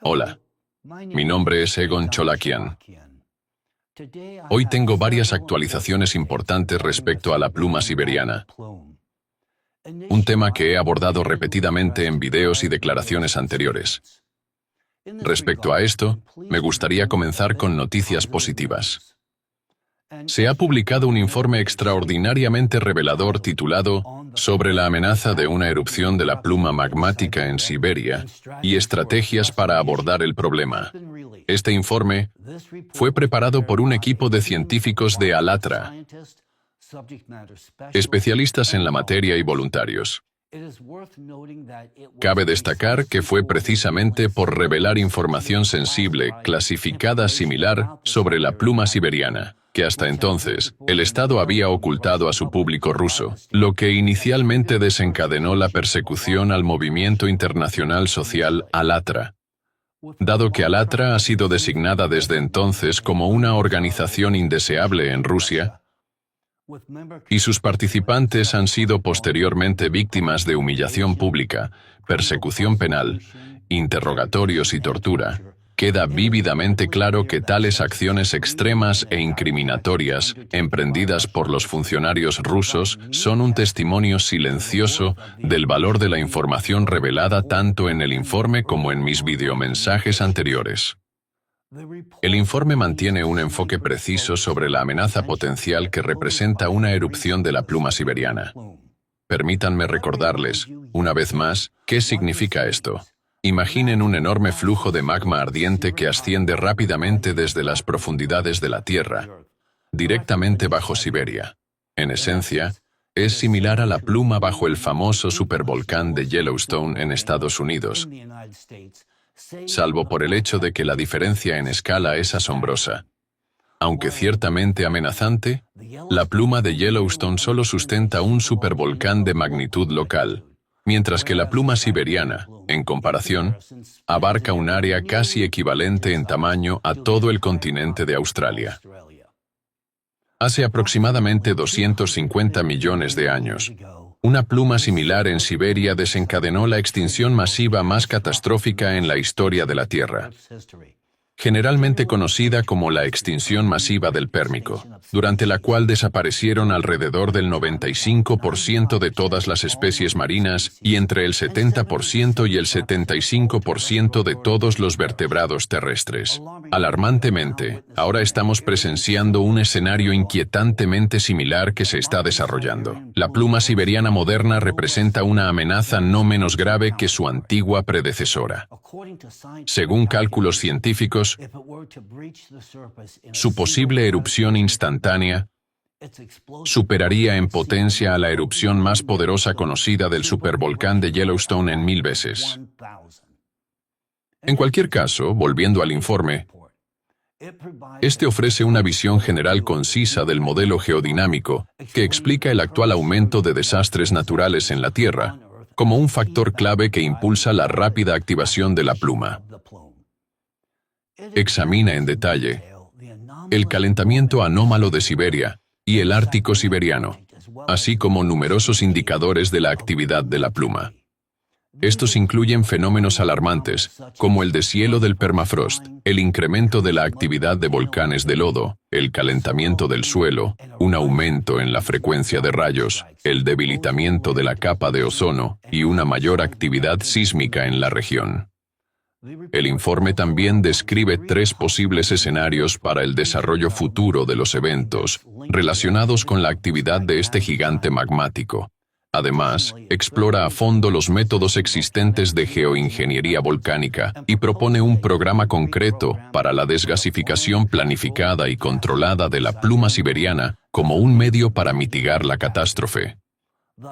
Hola, mi nombre es Egon Cholakian. Hoy tengo varias actualizaciones importantes respecto a la pluma siberiana, un tema que he abordado repetidamente en videos y declaraciones anteriores. Respecto a esto, me gustaría comenzar con noticias positivas. Se ha publicado un informe extraordinariamente revelador titulado «Sobre la amenaza de una erupción de la pluma magmática en Siberia y estrategias para abordar el problema». Este informe fue preparado por un equipo de científicos de ALLATRA, especialistas en la materia y voluntarios. Cabe destacar que fue precisamente por revelar información sensible, clasificada similar, sobre la pluma siberiana, que hasta entonces, el Estado había ocultado a su público ruso, lo que inicialmente desencadenó la persecución al movimiento internacional social ALLATRA. Dado que ALLATRA ha sido designada desde entonces como una organización indeseable en Rusia, y sus participantes han sido posteriormente víctimas de humillación pública, persecución penal, interrogatorios y tortura, queda vívidamente claro que tales acciones extremas e incriminatorias, emprendidas por los funcionarios rusos, son un testimonio silencioso del valor de la información revelada tanto en el informe como en mis videomensajes anteriores. El informe mantiene un enfoque preciso sobre la amenaza potencial que representa una erupción de la pluma siberiana. Permítanme recordarles, una vez más, qué significa esto. Imaginen un enorme flujo de magma ardiente que asciende rápidamente desde las profundidades de la Tierra, directamente bajo Siberia. En esencia, es similar a la pluma bajo el famoso supervolcán de Yellowstone en Estados Unidos, salvo por el hecho de que la diferencia en escala es asombrosa. Aunque ciertamente amenazante, la pluma de Yellowstone solo sustenta un supervolcán de magnitud local, mientras que la pluma siberiana, en comparación, abarca un área casi equivalente en tamaño a todo el continente de Australia. Hace aproximadamente 250 millones de años, una pluma similar en Siberia desencadenó la extinción masiva más catastrófica en la historia de la Tierra, generalmente conocida como la extinción masiva del Pérmico, durante la cual desaparecieron alrededor del 95% de todas las especies marinas y entre el 70% y el 75% de todos los vertebrados terrestres. Alarmantemente, ahora estamos presenciando un escenario inquietantemente similar que se está desarrollando. La pluma siberiana moderna representa una amenaza no menos grave que su antigua predecesora. Según cálculos científicos, su posible erupción instantánea superaría en potencia a la erupción más poderosa conocida del supervolcán de Yellowstone en 1000 veces. En cualquier caso, volviendo al informe, este ofrece una visión general concisa del modelo geodinámico que explica el actual aumento de desastres naturales en la Tierra como un factor clave que impulsa la rápida activación de la pluma. Examina en detalle el calentamiento anómalo de Siberia y el Ártico siberiano, así como numerosos indicadores de la actividad de la pluma. Estos incluyen fenómenos alarmantes, como el deshielo del permafrost, el incremento de la actividad de volcanes de lodo, el calentamiento del suelo, un aumento en la frecuencia de rayos, el debilitamiento de la capa de ozono y una mayor actividad sísmica en la región. El informe también describe 3 posibles escenarios para el desarrollo futuro de los eventos relacionados con la actividad de este gigante magmático. Además, explora a fondo los métodos existentes de geoingeniería volcánica y propone un programa concreto para la desgasificación planificada y controlada de la pluma siberiana como un medio para mitigar la catástrofe.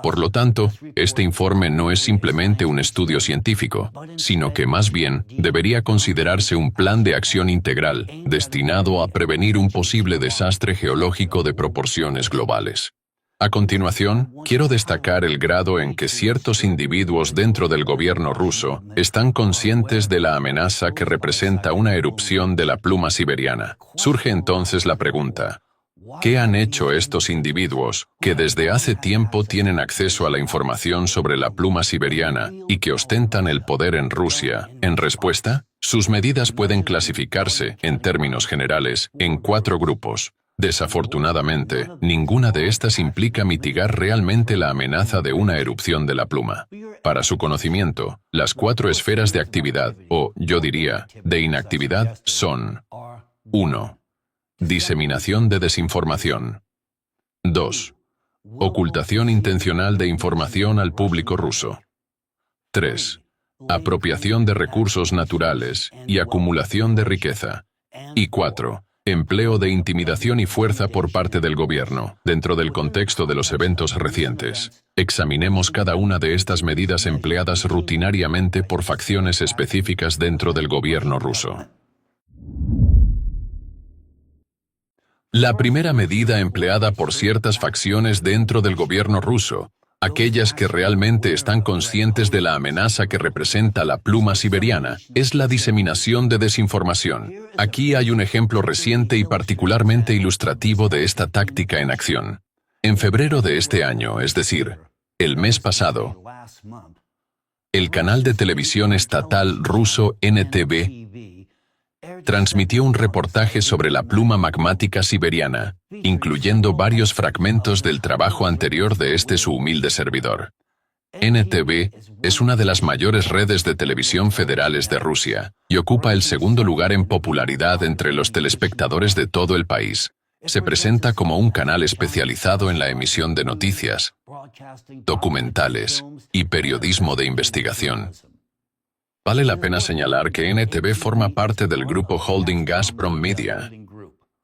Por lo tanto, este informe no es simplemente un estudio científico, sino que más bien debería considerarse un plan de acción integral destinado a prevenir un posible desastre geológico de proporciones globales. A continuación, quiero destacar el grado en que ciertos individuos dentro del gobierno ruso están conscientes de la amenaza que representa una erupción de la pluma siberiana. Surge entonces la pregunta: ¿qué han hecho estos individuos, que desde hace tiempo tienen acceso a la información sobre la pluma siberiana y que ostentan el poder en Rusia, en respuesta? Sus medidas pueden clasificarse, en términos generales, en 4 grupos. Desafortunadamente, ninguna de estas implica mitigar realmente la amenaza de una erupción de la pluma. Para su conocimiento, las 4 esferas de actividad, o, yo diría, de inactividad, son: 1. Diseminación de desinformación. 2. Ocultación intencional de información al público ruso. 3. Apropiación de recursos naturales y acumulación de riqueza. Y 4. Empleo de intimidación y fuerza por parte del gobierno, dentro del contexto de los eventos recientes. Examinemos cada una de estas medidas empleadas rutinariamente por facciones específicas dentro del gobierno ruso. La primera medida empleada por ciertas facciones dentro del gobierno ruso, aquellas que realmente están conscientes de la amenaza que representa la pluma siberiana, es la diseminación de desinformación. Aquí hay un ejemplo reciente y particularmente ilustrativo de esta táctica en acción. En febrero de este año, es decir, el mes pasado, el canal de televisión estatal ruso NTV transmitió un reportaje sobre la pluma magmática siberiana, incluyendo varios fragmentos del trabajo anterior de su humilde servidor. NTV es una de las mayores redes de televisión federales de Rusia y ocupa el segundo lugar en popularidad entre los telespectadores de todo el país. Se presenta como un canal especializado en la emisión de noticias, documentales y periodismo de investigación. Vale la pena señalar que NTV forma parte del grupo holding Gazprom Media,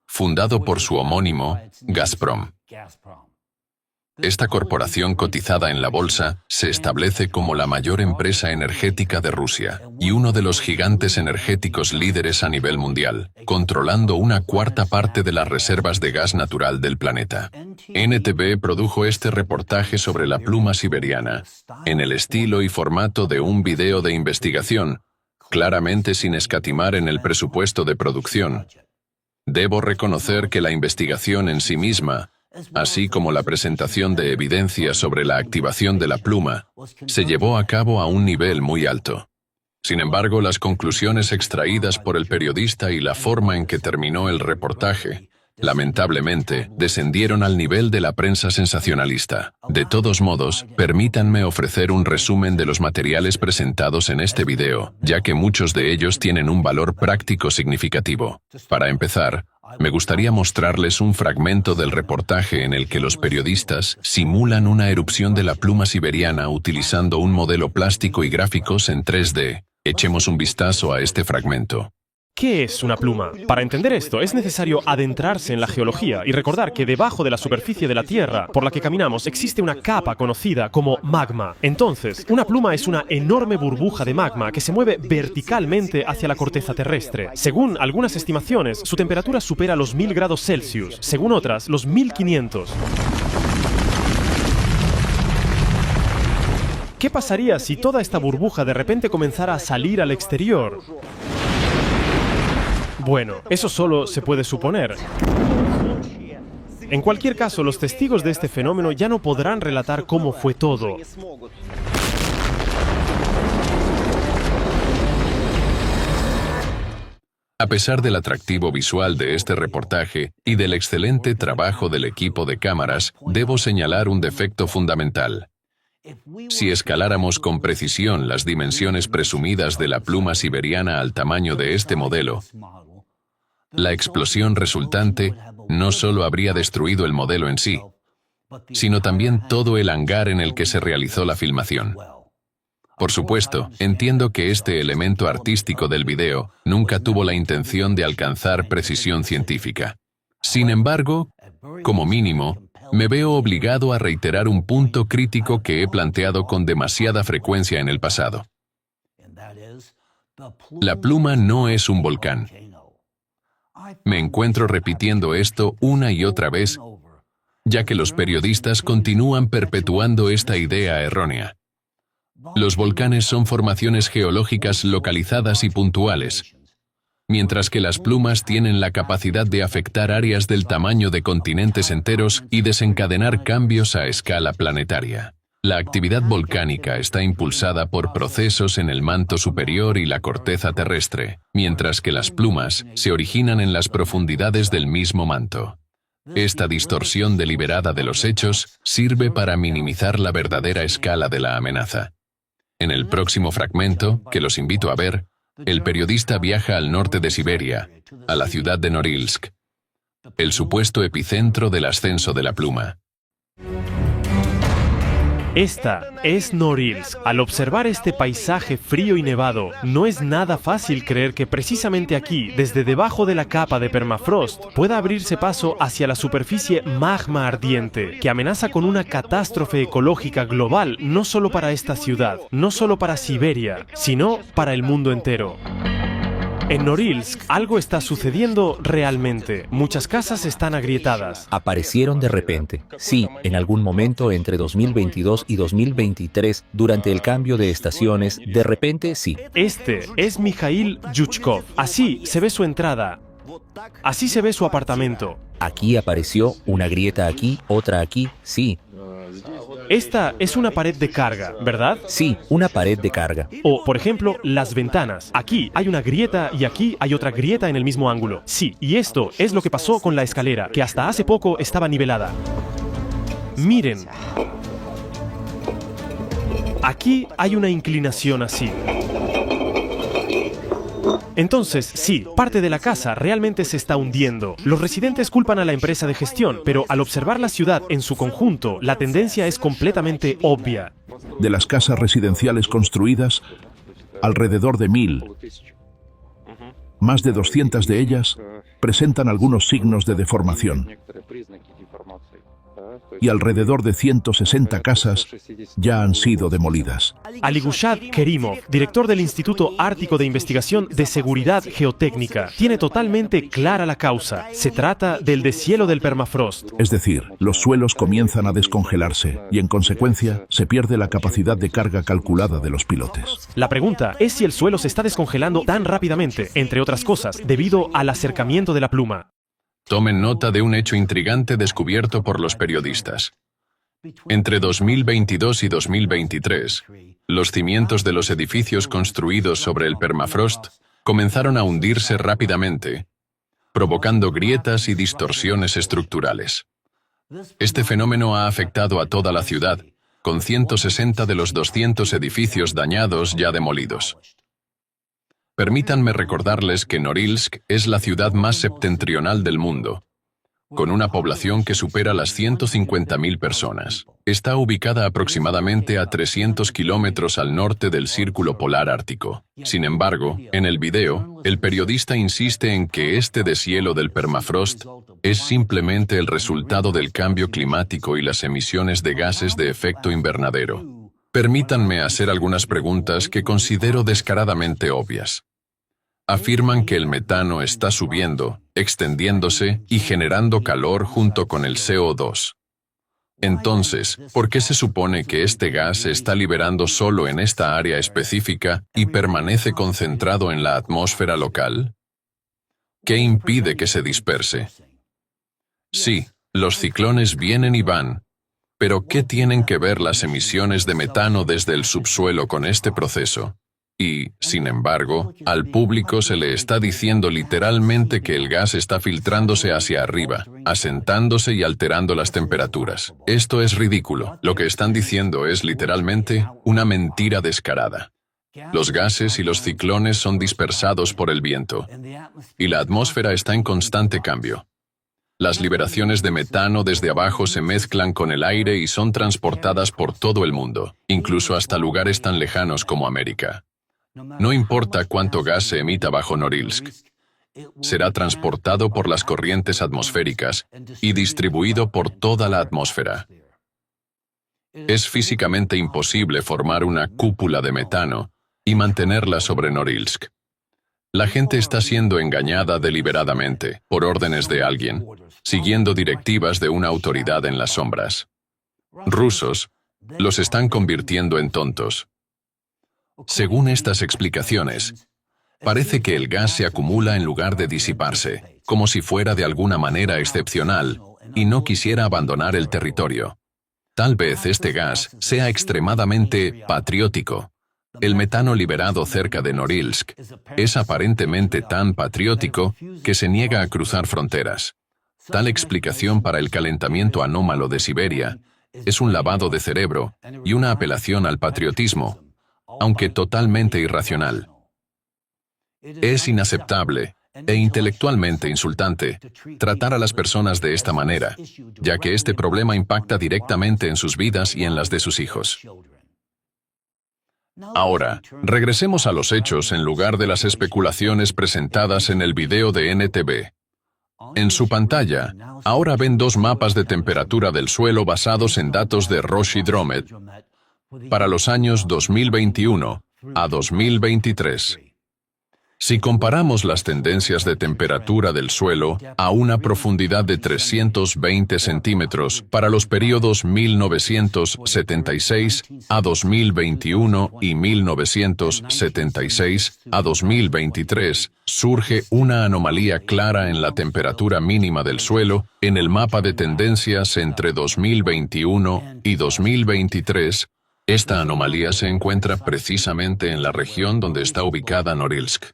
fundado por su homónimo, Gazprom. Esta corporación cotizada en la bolsa se establece como la mayor empresa energética de Rusia y uno de los gigantes energéticos líderes a nivel mundial, controlando una cuarta parte de las reservas de gas natural del planeta. NTV produjo este reportaje sobre la pluma siberiana, en el estilo y formato de un video de investigación, claramente sin escatimar en el presupuesto de producción. Debo reconocer que la investigación en sí misma, así como la presentación de evidencia sobre la activación de la pluma, se llevó a cabo a un nivel muy alto. Sin embargo, las conclusiones extraídas por el periodista y la forma en que terminó el reportaje, lamentablemente, descendieron al nivel de la prensa sensacionalista. De todos modos, permítanme ofrecer un resumen de los materiales presentados en este video, ya que muchos de ellos tienen un valor práctico significativo. Para empezar, me gustaría mostrarles un fragmento del reportaje en el que los periodistas simulan una erupción de la pluma siberiana utilizando un modelo plástico y gráficos en 3D. Echemos un vistazo a este fragmento. ¿Qué es una pluma? Para entender esto, es necesario adentrarse en la geología y recordar que debajo de la superficie de la Tierra por la que caminamos existe una capa conocida como magma. Entonces, una pluma es una enorme burbuja de magma que se mueve verticalmente hacia la corteza terrestre. Según algunas estimaciones, su temperatura supera los 1000 grados Celsius, según otras, los 1500. ¿Qué pasaría si toda esta burbuja de repente comenzara a salir al exterior? Bueno, eso solo se puede suponer. En cualquier caso, los testigos de este fenómeno ya no podrán relatar cómo fue todo. A pesar del atractivo visual de este reportaje y del excelente trabajo del equipo de cámaras, debo señalar un defecto fundamental. Si escaláramos con precisión las dimensiones presumidas de la pluma siberiana al tamaño de este modelo, la explosión resultante no solo habría destruido el modelo en sí, sino también todo el hangar en el que se realizó la filmación. Por supuesto, entiendo que este elemento artístico del video nunca tuvo la intención de alcanzar precisión científica. Sin embargo, como mínimo, me veo obligado a reiterar un punto crítico que he planteado con demasiada frecuencia en el pasado. La pluma no es un volcán. Me encuentro repitiendo esto una y otra vez, ya que los periodistas continúan perpetuando esta idea errónea. Los volcanes son formaciones geológicas localizadas y puntuales, mientras que las plumas tienen la capacidad de afectar áreas del tamaño de continentes enteros y desencadenar cambios a escala planetaria. La actividad volcánica está impulsada por procesos en el manto superior y la corteza terrestre, mientras que las plumas se originan en las profundidades del mismo manto. Esta distorsión deliberada de los hechos sirve para minimizar la verdadera escala de la amenaza. En el próximo fragmento, que los invito a ver, el periodista viaja al norte de Siberia, a la ciudad de Norilsk, el supuesto epicentro del ascenso de la pluma. Esta es Norilsk. Al observar este paisaje frío y nevado, no es nada fácil creer que precisamente aquí, desde debajo de la capa de permafrost, pueda abrirse paso hacia la superficie magma ardiente, que amenaza con una catástrofe ecológica global no solo para esta ciudad, no solo para Siberia, sino para el mundo entero. En Norilsk algo está sucediendo realmente. Muchas casas están agrietadas. Aparecieron de repente. Sí, en algún momento entre 2022 y 2023, durante el cambio de estaciones, de repente sí. Este es Mikhail Yuchkov. Así se ve su entrada. Así se ve su apartamento. Aquí apareció una grieta aquí, otra aquí, sí. Esta es una pared de carga, ¿verdad? Sí, una pared de carga. O, por ejemplo, las ventanas. Aquí hay una grieta y aquí hay otra grieta en el mismo ángulo. Sí, y esto es lo que pasó con la escalera, que hasta hace poco estaba nivelada. Miren. Aquí hay una inclinación así. Entonces, sí, parte de la casa realmente se está hundiendo. Los residentes culpan a la empresa de gestión, pero al observar la ciudad en su conjunto, la tendencia es completamente obvia. De las casas residenciales construidas, alrededor de 1000, más de 200 de ellas presentan algunos signos de deformación. Y alrededor de 160 casas ya han sido demolidas. Aligushad Kerimov, director del Instituto Ártico de Investigación de Seguridad Geotécnica, tiene totalmente clara la causa. Se trata del deshielo del permafrost. Es decir, los suelos comienzan a descongelarse y en consecuencia se pierde la capacidad de carga calculada de los pilotes. La pregunta es si el suelo se está descongelando tan rápidamente, entre otras cosas, debido al acercamiento de la pluma. Tomen nota de un hecho intrigante descubierto por los periodistas. Entre 2022 y 2023, los cimientos de los edificios construidos sobre el permafrost comenzaron a hundirse rápidamente, provocando grietas y distorsiones estructurales. Este fenómeno ha afectado a toda la ciudad, con 160 de los 200 edificios dañados ya demolidos. Permítanme recordarles que Norilsk es la ciudad más septentrional del mundo, con una población que supera las 150.000 personas. Está ubicada aproximadamente a 300 kilómetros al norte del Círculo Polar Ártico. Sin embargo, en el video, el periodista insiste en que este deshielo del permafrost es simplemente el resultado del cambio climático y las emisiones de gases de efecto invernadero. Permítanme hacer algunas preguntas que considero descaradamente obvias. Afirman que el metano está subiendo, extendiéndose y generando calor junto con el CO2. Entonces, ¿por qué se supone que este gas se está liberando solo en esta área específica y permanece concentrado en la atmósfera local? ¿Qué impide que se disperse? Sí, los ciclones vienen y van. Pero, ¿qué tienen que ver las emisiones de metano desde el subsuelo con este proceso? Y, sin embargo, al público se le está diciendo literalmente que el gas está filtrándose hacia arriba, asentándose y alterando las temperaturas. Esto es ridículo. Lo que están diciendo es literalmente una mentira descarada. Los gases y los ciclones son dispersados por el viento, y la atmósfera está en constante cambio. Las liberaciones de metano desde abajo se mezclan con el aire y son transportadas por todo el mundo, incluso hasta lugares tan lejanos como América. No importa cuánto gas se emita bajo Norilsk, será transportado por las corrientes atmosféricas y distribuido por toda la atmósfera. Es físicamente imposible formar una cúpula de metano y mantenerla sobre Norilsk. La gente está siendo engañada deliberadamente, por órdenes de alguien, siguiendo directivas de una autoridad en las sombras. Rusos los están convirtiendo en tontos. Según estas explicaciones, parece que el gas se acumula en lugar de disiparse, como si fuera de alguna manera excepcional, y no quisiera abandonar el territorio. Tal vez este gas sea extremadamente patriótico. El metano liberado cerca de Norilsk es aparentemente tan patriótico que se niega a cruzar fronteras. Tal explicación para el calentamiento anómalo de Siberia es un lavado de cerebro y una apelación al patriotismo, aunque totalmente irracional. Es inaceptable e intelectualmente insultante tratar a las personas de esta manera, ya que este problema impacta directamente en sus vidas y en las de sus hijos. Ahora, regresemos a los hechos en lugar de las especulaciones presentadas en el video de NTV. En su pantalla, ahora ven dos mapas de temperatura del suelo basados en datos de Roshidromet para los años 2021 a 2023. Si comparamos las tendencias de temperatura del suelo a una profundidad de 320 centímetros para los periodos 1976 a 2021 y 1976 a 2023, surge una anomalía clara en la temperatura mínima del suelo en el mapa de tendencias entre 2021 y 2023. Esta anomalía se encuentra precisamente en la región donde está ubicada Norilsk.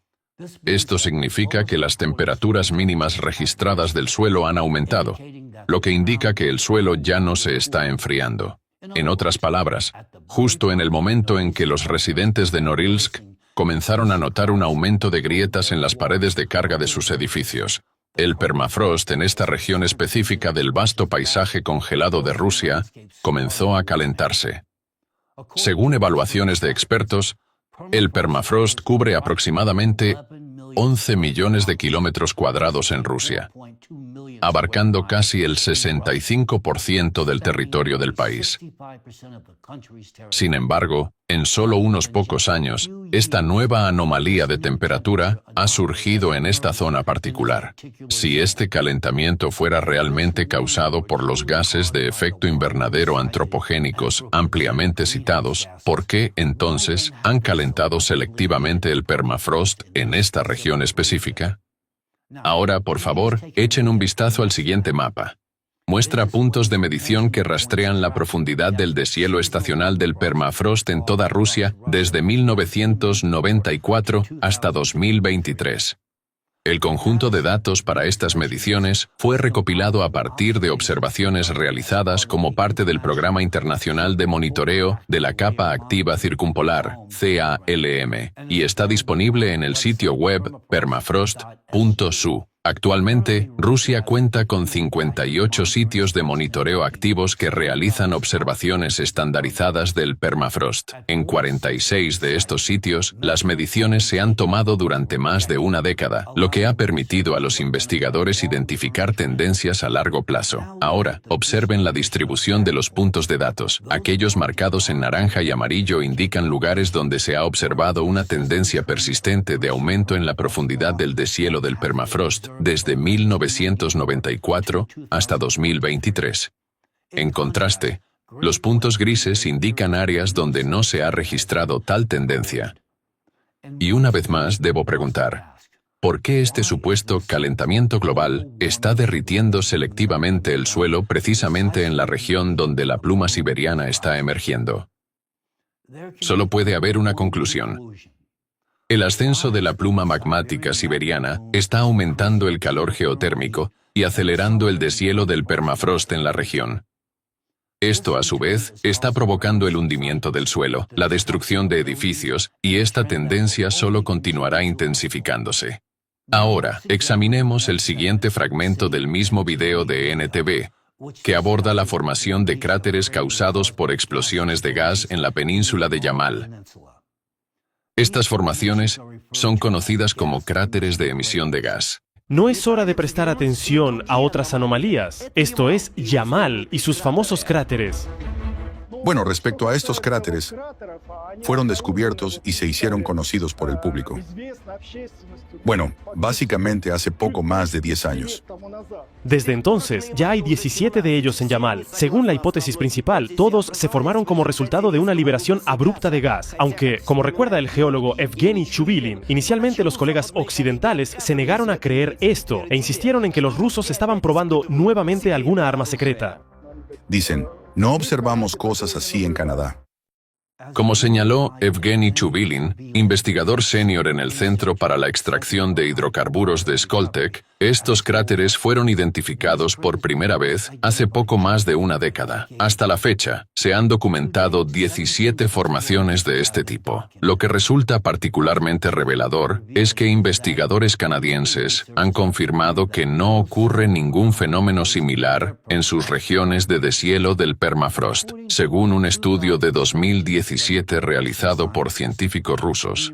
Esto significa que las temperaturas mínimas registradas del suelo han aumentado, lo que indica que el suelo ya no se está enfriando. En otras palabras, justo en el momento en que los residentes de Norilsk comenzaron a notar un aumento de grietas en las paredes de carga de sus edificios, el permafrost en esta región específica del vasto paisaje congelado de Rusia comenzó a calentarse. Según evaluaciones de expertos, el permafrost cubre aproximadamente 11 millones de kilómetros cuadrados en Rusia, abarcando casi el 65% del territorio del país. Sin embargo, en solo unos pocos años, esta nueva anomalía de temperatura ha surgido en esta zona particular. Si este calentamiento fuera realmente causado por los gases de efecto invernadero antropogénicos ampliamente citados, ¿por qué, entonces, han calentado selectivamente el permafrost en esta región específica? Ahora, por favor, echen un vistazo al siguiente mapa. Muestra puntos de medición que rastrean la profundidad del deshielo estacional del permafrost en toda Rusia desde 1994 hasta 2023. El conjunto de datos para estas mediciones fue recopilado a partir de observaciones realizadas como parte del Programa Internacional de Monitoreo de la Capa Activa Circumpolar, CALM, y está disponible en el sitio web permafrost.su. Actualmente, Rusia cuenta con 58 sitios de monitoreo activos que realizan observaciones estandarizadas del permafrost. En 46 de estos sitios, las mediciones se han tomado durante más de una década, lo que ha permitido a los investigadores identificar tendencias a largo plazo. Ahora, observen la distribución de los puntos de datos. Aquellos marcados en naranja y amarillo indican lugares donde se ha observado una tendencia persistente de aumento en la profundidad del deshielo del permafrost desde 1994 hasta 2023. En contraste, los puntos grises indican áreas donde no se ha registrado tal tendencia. Y una vez más debo preguntar, ¿por qué este supuesto calentamiento global está derritiendo selectivamente el suelo precisamente en la región donde la pluma siberiana está emergiendo? Solo puede haber una conclusión. El ascenso de la pluma magmática siberiana está aumentando el calor geotérmico y acelerando el deshielo del permafrost en la región. Esto, a su vez, está provocando el hundimiento del suelo, la destrucción de edificios, y esta tendencia solo continuará intensificándose. Ahora, examinemos el siguiente fragmento del mismo video de NTV, que aborda la formación de cráteres causados por explosiones de gas en la península de Yamal. Estas formaciones son conocidas como cráteres de emisión de gas. ¿No es hora de prestar atención a otras anomalías? Esto es Yamal y sus famosos cráteres. Bueno, respecto a estos cráteres, fueron descubiertos y se hicieron conocidos por el público. Bueno, básicamente hace poco más de 10 años. Desde entonces, ya hay 17 de ellos en Yamal. Según la hipótesis principal, todos se formaron como resultado de una liberación abrupta de gas. Aunque, como recuerda el geólogo Evgeny Chubilin, inicialmente los colegas occidentales se negaron a creer esto e insistieron en que los rusos estaban probando nuevamente alguna arma secreta. Dicen, No observamos cosas así en Canadá. Como señaló Evgeny Chubilin, investigador senior en el Centro para la Extracción de Hidrocarburos de Skoltech, estos cráteres fueron identificados por primera vez hace poco más de una década. Hasta la fecha, se han documentado 17 formaciones de este tipo. Lo que resulta particularmente revelador es que investigadores canadienses han confirmado que no ocurre ningún fenómeno similar en sus regiones de deshielo del permafrost, según un estudio de 2017 realizado por científicos rusos.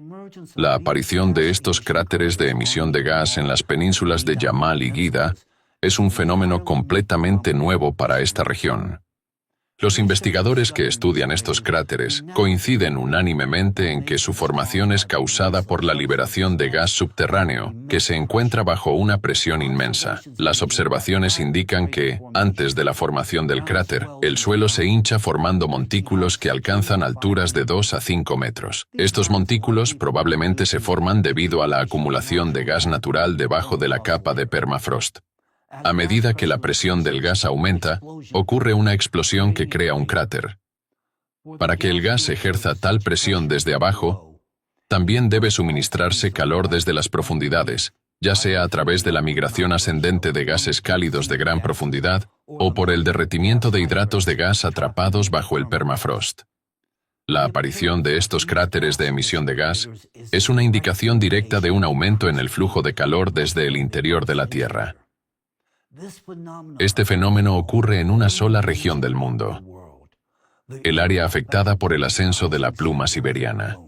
La aparición de estos cráteres de emisión de gas en las penínsulas de Yamal y Guida es un fenómeno completamente nuevo para esta región. Los investigadores que estudian estos cráteres coinciden unánimemente en que su formación es causada por la liberación de gas subterráneo, que se encuentra bajo una presión inmensa. Las observaciones indican que, antes de la formación del cráter, el suelo se hincha formando montículos que alcanzan alturas de 2 a 5 metros. Estos montículos probablemente se forman debido a la acumulación de gas natural debajo de la capa de permafrost. A medida que la presión del gas aumenta, ocurre una explosión que crea un cráter. Para que el gas ejerza tal presión desde abajo, también debe suministrarse calor desde las profundidades, ya sea a través de la migración ascendente de gases cálidos de gran profundidad o por el derretimiento de hidratos de gas atrapados bajo el permafrost. La aparición de estos cráteres de emisión de gas es una indicación directa de un aumento en el flujo de calor desde el interior de la Tierra. Este fenómeno ocurre en una sola región del mundo, el área afectada por el ascenso de la pluma siberiana.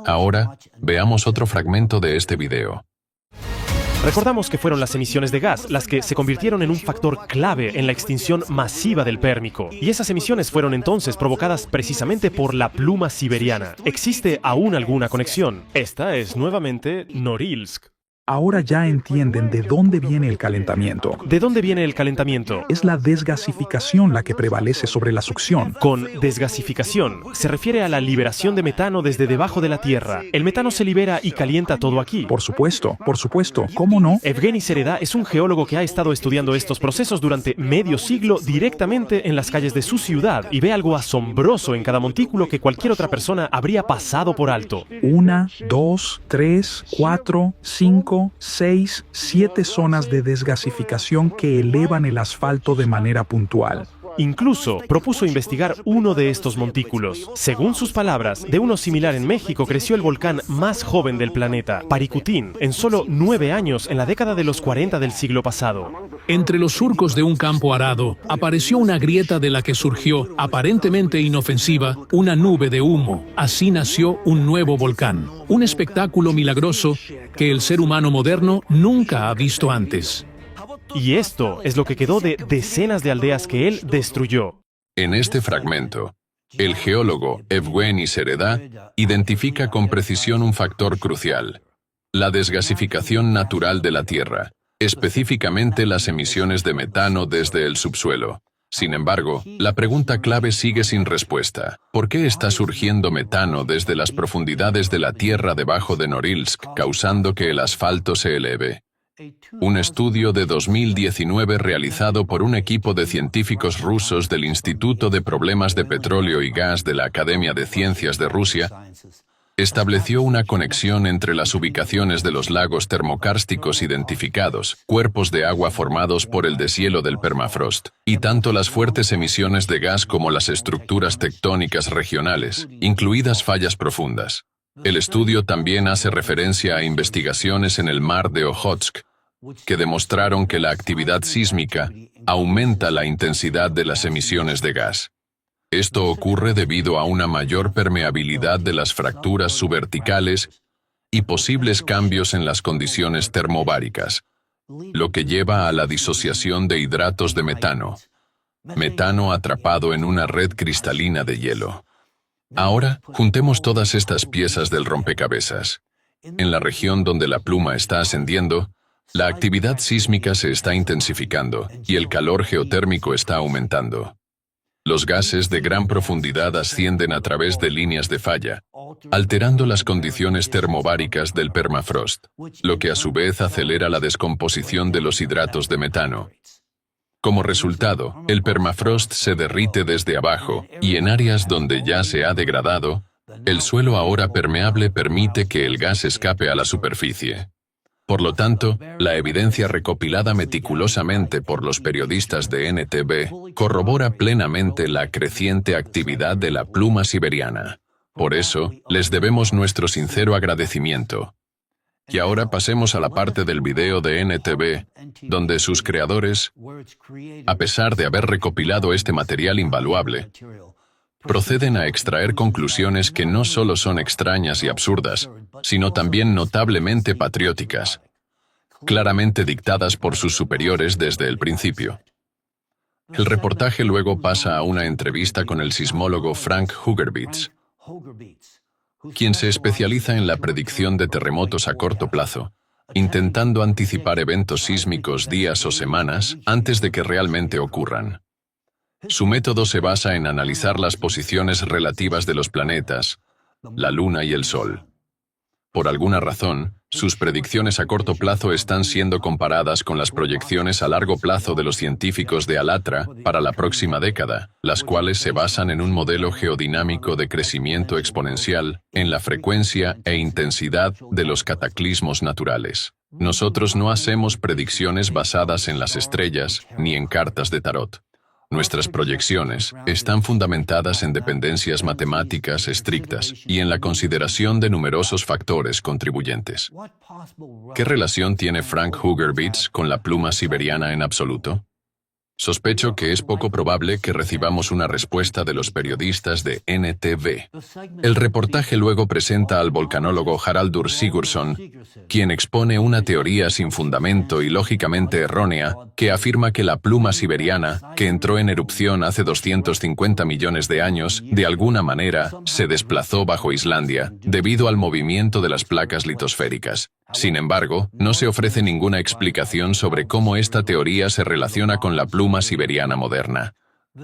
Ahora, veamos otro fragmento de este video. Recordamos que fueron las emisiones de gas las que se convirtieron en un factor clave en la extinción masiva del Pérmico. Y esas emisiones fueron entonces provocadas precisamente por la pluma siberiana. ¿Existe aún alguna conexión? Esta es nuevamente Norilsk. Ahora ya entienden de dónde viene el calentamiento. ¿De dónde viene el calentamiento? Es la desgasificación la que prevalece sobre la succión. Con desgasificación se refiere a la liberación de metano desde debajo de la Tierra. El metano se libera y calienta todo aquí. Por supuesto, ¿cómo no? Evgeny Sereda es un geólogo que ha estado estudiando estos procesos durante medio siglo directamente en las calles de su ciudad y ve algo asombroso en cada montículo que cualquier otra persona habría pasado por alto. 1, 2, 3, 4, 5, 6, 7 zonas de desgasificación que elevan el asfalto de manera puntual. Incluso propuso investigar uno de estos montículos. Según sus palabras, de uno similar en México creció el volcán más joven del planeta, Paricutín, en solo 9 años en la década de los 40 del siglo pasado. Entre los surcos de un campo arado, apareció una grieta de la que surgió, aparentemente inofensiva, una nube de humo. Así nació un nuevo volcán, un espectáculo milagroso que el ser humano moderno nunca ha visto antes. Y esto es lo que quedó de decenas de aldeas que él destruyó. En este fragmento, el geólogo Evgeny Sereda identifica con precisión un factor crucial: la desgasificación natural de la Tierra, específicamente las emisiones de metano desde el subsuelo. Sin embargo, la pregunta clave sigue sin respuesta. ¿Por qué está surgiendo metano desde las profundidades de la Tierra debajo de Norilsk, causando que el asfalto se eleve? Un estudio de 2019 realizado por un equipo de científicos rusos del Instituto de Problemas de Petróleo y Gas de la Academia de Ciencias de Rusia estableció una conexión entre las ubicaciones de los lagos termocársticos identificados, cuerpos de agua formados por el deshielo del permafrost, y tanto las fuertes emisiones de gas como las estructuras tectónicas regionales, incluidas fallas profundas. El estudio también hace referencia a investigaciones en el mar de Ojotsk, que demostraron que la actividad sísmica aumenta la intensidad de las emisiones de gas. Esto ocurre debido a una mayor permeabilidad de las fracturas subverticales y posibles cambios en las condiciones termobáricas, lo que lleva a la disociación de hidratos de metano atrapado en una red cristalina de hielo. Ahora, juntemos todas estas piezas del rompecabezas. En la región donde la pluma está ascendiendo, la actividad sísmica se está intensificando y el calor geotérmico está aumentando. Los gases de gran profundidad ascienden a través de líneas de falla, alterando las condiciones termobáricas del permafrost, lo que a su vez acelera la descomposición de los hidratos de metano. Como resultado, el permafrost se derrite desde abajo, y en áreas donde ya se ha degradado, el suelo ahora permeable permite que el gas escape a la superficie. Por lo tanto, la evidencia recopilada meticulosamente por los periodistas de NTV corrobora plenamente la creciente actividad de la pluma siberiana. Por eso, les debemos nuestro sincero agradecimiento. Y ahora pasemos a la parte del video de NTV, donde sus creadores, a pesar de haber recopilado este material invaluable, proceden a extraer conclusiones que no solo son extrañas y absurdas, sino también notablemente patrióticas, claramente dictadas por sus superiores desde el principio. El reportaje luego pasa a una entrevista con el sismólogo Frank Hugerbitz, quien se especializa en la predicción de terremotos a corto plazo, intentando anticipar eventos sísmicos días o semanas antes de que realmente ocurran. Su método se basa en analizar las posiciones relativas de los planetas, la Luna y el Sol. Por alguna razón, sus predicciones a corto plazo están siendo comparadas con las proyecciones a largo plazo de los científicos de ALLATRA para la próxima década, las cuales se basan en un modelo geodinámico de crecimiento exponencial en la frecuencia e intensidad de los cataclismos naturales. Nosotros no hacemos predicciones basadas en las estrellas ni en cartas de tarot. Nuestras proyecciones están fundamentadas en dependencias matemáticas estrictas y en la consideración de numerosos factores contribuyentes. ¿Qué relación tiene Frank Hugerbitz con la pluma siberiana en absoluto? Sospecho que es poco probable que recibamos una respuesta de los periodistas de NTV. El reportaje luego presenta al volcanólogo Haraldur Sigurdsson, quien expone una teoría sin fundamento y lógicamente errónea que afirma que la pluma siberiana, que entró en erupción hace 250 millones de años, de alguna manera, se desplazó bajo Islandia, debido al movimiento de las placas litosféricas. Sin embargo, no se ofrece ninguna explicación sobre cómo esta teoría se relaciona con la pluma siberiana moderna.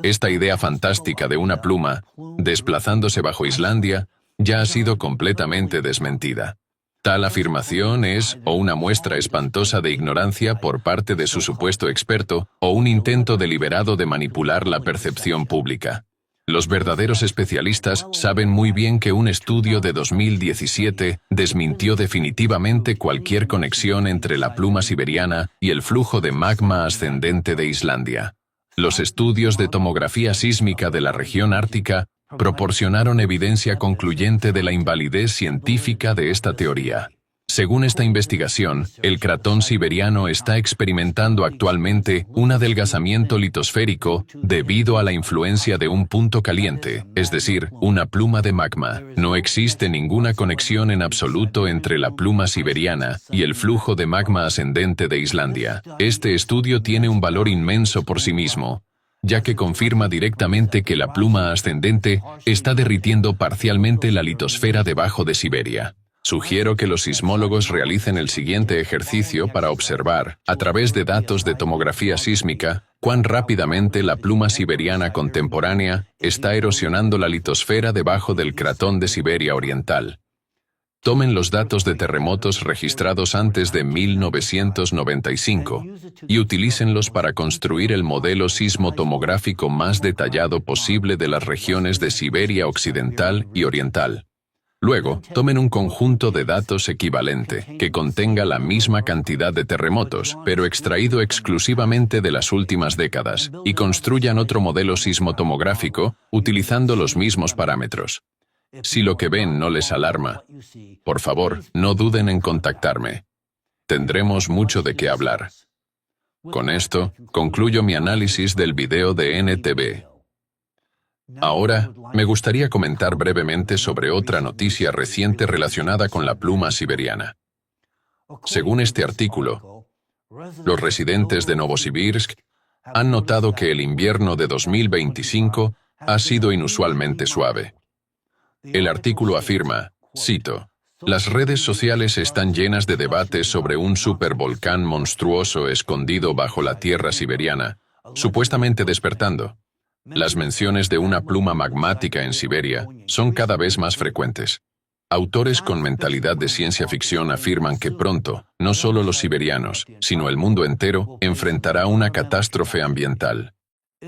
Esta idea fantástica de una pluma, desplazándose bajo Islandia, ya ha sido completamente desmentida. Tal afirmación es o una muestra espantosa de ignorancia por parte de su supuesto experto o un intento deliberado de manipular la percepción pública. Los verdaderos especialistas saben muy bien que un estudio de 2017 desmintió definitivamente cualquier conexión entre la pluma siberiana y el flujo de magma ascendente de Islandia. Los estudios de tomografía sísmica de la región ártica proporcionaron evidencia concluyente de la invalidez científica de esta teoría. Según esta investigación, el cratón siberiano está experimentando actualmente un adelgazamiento litosférico debido a la influencia de un punto caliente, es decir, una pluma de magma. No existe ninguna conexión en absoluto entre la pluma siberiana y el flujo de magma ascendente de Islandia. Este estudio tiene un valor inmenso por sí mismo, ya que confirma directamente que la pluma ascendente está derritiendo parcialmente la litosfera debajo de Siberia. Sugiero que los sismólogos realicen el siguiente ejercicio para observar, a través de datos de tomografía sísmica, cuán rápidamente la pluma siberiana contemporánea está erosionando la litosfera debajo del cratón de Siberia Oriental. Tomen los datos de terremotos registrados antes de 1995 y utilícenlos para construir el modelo sismotomográfico más detallado posible de las regiones de Siberia Occidental y Oriental. Luego, tomen un conjunto de datos equivalente, que contenga la misma cantidad de terremotos, pero extraído exclusivamente de las últimas décadas, y construyan otro modelo sismotomográfico utilizando los mismos parámetros. Si lo que ven no les alarma, por favor, no duden en contactarme. Tendremos mucho de qué hablar. Con esto, concluyo mi análisis del video de NTV. Ahora, me gustaría comentar brevemente sobre otra noticia reciente relacionada con la pluma siberiana. Según este artículo, los residentes de Novosibirsk han notado que el invierno de 2025 ha sido inusualmente suave. El artículo afirma, cito, «Las redes sociales están llenas de debates sobre un supervolcán monstruoso escondido bajo la tierra siberiana, supuestamente despertando. Las menciones de una pluma magmática en Siberia son cada vez más frecuentes. Autores con mentalidad de ciencia ficción afirman que pronto, no solo los siberianos, sino el mundo entero, enfrentará una catástrofe ambiental.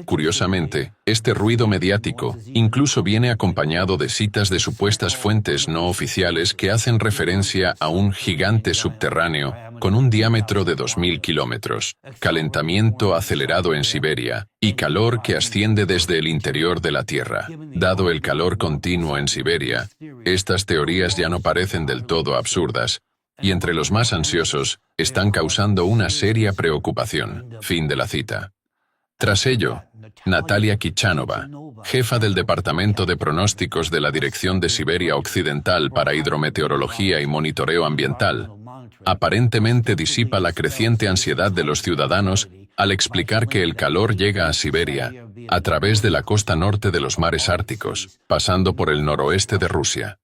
Curiosamente, este ruido mediático incluso viene acompañado de citas de supuestas fuentes no oficiales que hacen referencia a un gigante subterráneo con un diámetro de 2000 kilómetros, calentamiento acelerado en Siberia y calor que asciende desde el interior de la Tierra. Dado el calor continuo en Siberia, estas teorías ya no parecen del todo absurdas, y entre los más ansiosos están causando una seria preocupación. Fin de la cita. Tras ello, Natalia Kichanova, jefa del Departamento de Pronósticos de la Dirección de Siberia Occidental para Hidrometeorología y Monitoreo Ambiental, aparentemente disipa la creciente ansiedad de los ciudadanos al explicar que el calor llega a Siberia a través de la costa norte de los mares árticos, pasando por el noroeste de Rusia.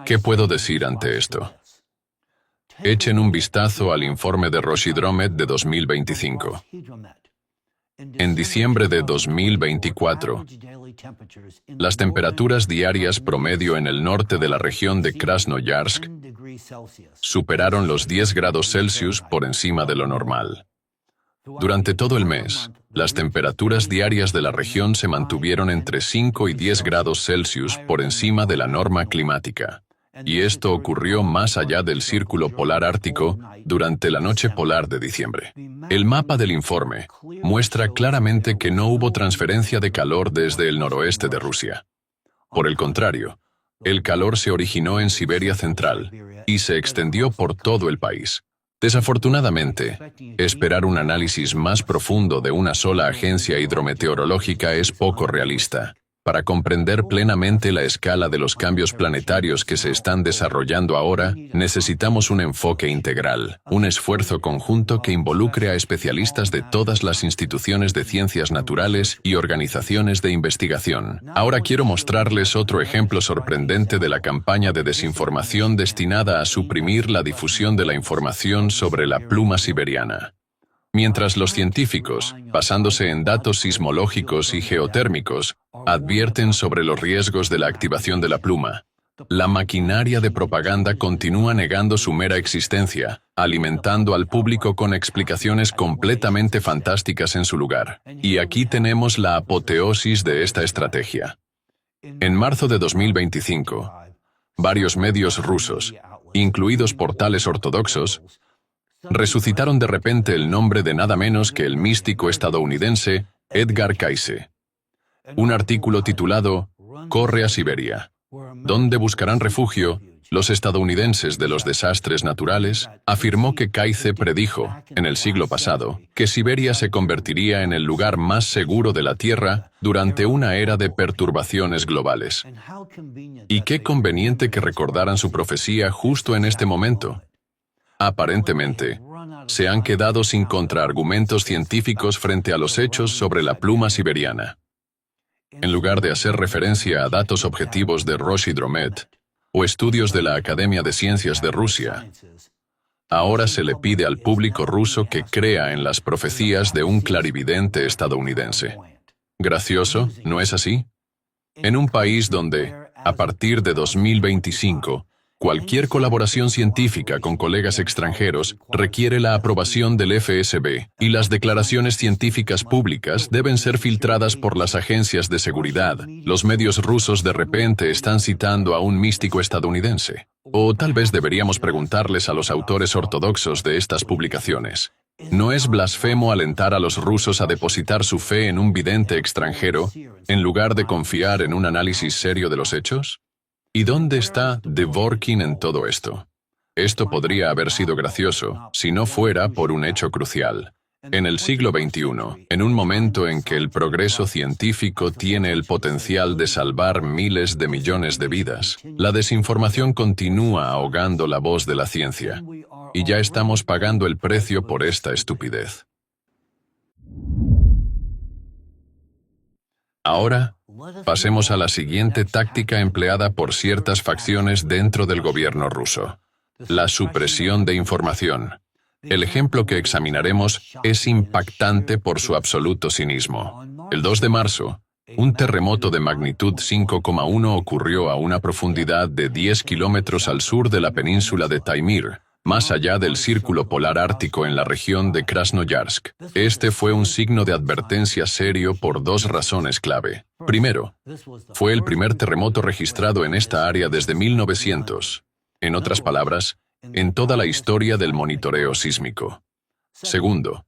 ¿Qué puedo decir ante esto? Echen un vistazo al informe de Roshidromet de 2025. En diciembre de 2024, las temperaturas diarias promedio en el norte de la región de Krasnoyarsk superaron los 10 grados Celsius por encima de lo normal. Durante todo el mes, las temperaturas diarias de la región se mantuvieron entre 5 y 10 grados Celsius por encima de la norma climática. Y esto ocurrió más allá del círculo polar ártico durante la noche polar de diciembre. El mapa del informe muestra claramente que no hubo transferencia de calor desde el noroeste de Rusia. Por el contrario, el calor se originó en Siberia Central y se extendió por todo el país. Desafortunadamente, esperar un análisis más profundo de una sola agencia hidrometeorológica es poco realista. Para comprender plenamente la escala de los cambios planetarios que se están desarrollando ahora, necesitamos un enfoque integral, un esfuerzo conjunto que involucre a especialistas de todas las instituciones de ciencias naturales y organizaciones de investigación. Ahora quiero mostrarles otro ejemplo sorprendente de la campaña de desinformación destinada a suprimir la difusión de la información sobre la pluma siberiana. Mientras los científicos, basándose en datos sismológicos y geotérmicos, advierten sobre los riesgos de la activación de la pluma, la maquinaria de propaganda continúa negando su mera existencia, alimentando al público con explicaciones completamente fantásticas en su lugar. Y aquí tenemos la apoteosis de esta estrategia. En marzo de 2025, varios medios rusos, incluidos portales ortodoxos, resucitaron de repente el nombre de nada menos que el místico estadounidense Edgar Cayce. Un artículo titulado «Corre a Siberia. ¿Dónde buscarán refugio los estadounidenses de los desastres naturales?», afirmó que Cayce predijo, en el siglo pasado, que Siberia se convertiría en el lugar más seguro de la Tierra durante una era de perturbaciones globales. Y qué conveniente que recordaran su profecía justo en este momento. Aparentemente, se han quedado sin contraargumentos científicos frente a los hechos sobre la pluma siberiana. En lugar de hacer referencia a datos objetivos de Roshidromet o estudios de la Academia de Ciencias de Rusia, ahora se le pide al público ruso que crea en las profecías de un clarividente estadounidense. Gracioso, ¿no es así? En un país donde, a partir de 2025, cualquier colaboración científica con colegas extranjeros requiere la aprobación del FSB, y las declaraciones científicas públicas deben ser filtradas por las agencias de seguridad. Los medios rusos de repente están citando a un místico estadounidense. O tal vez deberíamos preguntarles a los autores ortodoxos de estas publicaciones: ¿no es blasfemo alentar a los rusos a depositar su fe en un vidente extranjero en lugar de confiar en un análisis serio de los hechos? ¿Y dónde está Dvorkin en todo esto? Esto podría haber sido gracioso si no fuera por un hecho crucial. En el siglo XXI, en un momento en que el progreso científico tiene el potencial de salvar miles de millones de vidas, la desinformación continúa ahogando la voz de la ciencia. Y ya estamos pagando el precio por esta estupidez. Ahora, pasemos a la siguiente táctica empleada por ciertas facciones dentro del gobierno ruso: la supresión de información. El ejemplo que examinaremos es impactante por su absoluto cinismo. El 2 de marzo, Un terremoto de magnitud 5,1 ocurrió a una profundidad de 10 kilómetros al sur de la península de Taimyr, más allá del círculo polar ártico en la región de Krasnoyarsk. Este fue un signo de advertencia serio por dos razones clave. Primero, fue el primer terremoto registrado en esta área desde 1900. En otras palabras, en toda la historia del monitoreo sísmico. Segundo,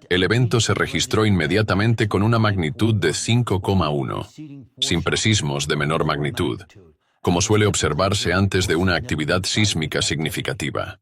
el evento se registró inmediatamente con una magnitud de 5,1, sin presismos de menor magnitud, como suele observarse antes de una actividad sísmica significativa.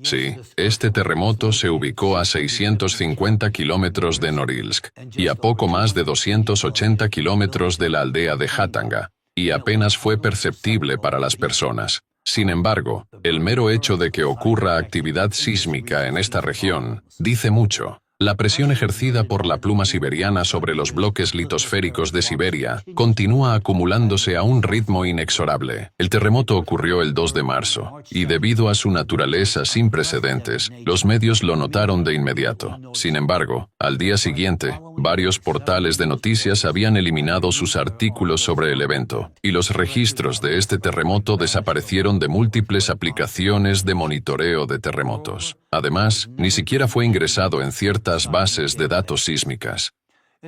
Sí, este terremoto se ubicó a 650 kilómetros de Norilsk y a poco más de 280 kilómetros de la aldea de Hatanga, y apenas fue perceptible para las personas. Sin embargo, el mero hecho de que ocurra actividad sísmica en esta región dice mucho. La presión ejercida por la pluma siberiana sobre los bloques litosféricos de Siberia continúa acumulándose a un ritmo inexorable. El terremoto ocurrió el 2 de marzo, y debido a su naturaleza sin precedentes, los medios lo notaron de inmediato. Sin embargo, al día siguiente, varios portales de noticias habían eliminado sus artículos sobre el evento, y los registros de este terremoto desaparecieron de múltiples aplicaciones de monitoreo de terremotos. Además, ni siquiera fue ingresado en ciertas bases de datos sísmicas.